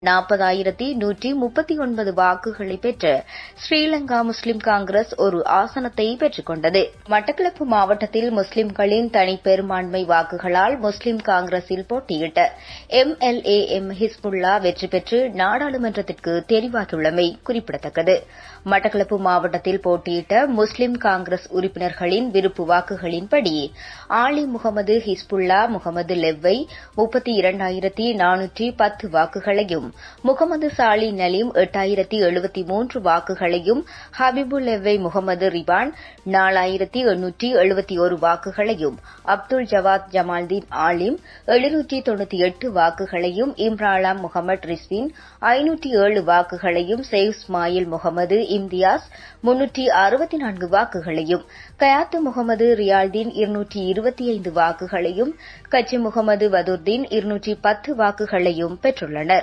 40,139 வாக்குகளை பெற்று ஸ்ரீலங்கா முஸ்லிம் காங்கிரஸ் ஒரு ஆசனத்தை பெற்றுக் கொண்டது. மட்டக்களப்பு மாவட்டத்தில் முஸ்லிம்களின் தனிப்பெரும்பான்மை வாக்குகளால் முஸ்லிம் காங்கிரஸில் போட்டியிட்ட MLA M ஹிஸ்புல்லா வெற்றி பெற்று நாடாளுமன்றத்திற்கு தெரிவாகியுள்ளமை குறிப்பிடத்தக்கது. மட்டக்களப்பு மாவட்டத்தில் போட்டியிட்ட முஸ்லிம் காங்கிரஸ் உறுப்பினர்களின் விருப்பு வாக்குகளின்படி ஆலி முகமது ஹிஸ்புல்லா முகமது லெவ்வை 32,410 வாக்குகளையும், முகமது சாலி நலீம் 8,073 வாக்குகளையும், ஹபிபுல் லெவ்வை முகமது ரிபான் 4,871 வாக்குகளையும், அப்துல் ஜவாத் ஜமால்தீன் ஆலிம் 798 வாக்குகளையும், இம்ராலாம் முகமது ரிஸ்வின் 507 வாக்குகளையும், செய்ஃப் இஸ்மாயில் முகமது இம்தியாஸ் 364 வாக்குகளையும், கயாத்து முகமது ரியால்தீன் 225 வாக்குகளையும், கச்சி முகமது வதுர்தீன் 210 வாக்குகளையும் பெற்றுள்ளனா்.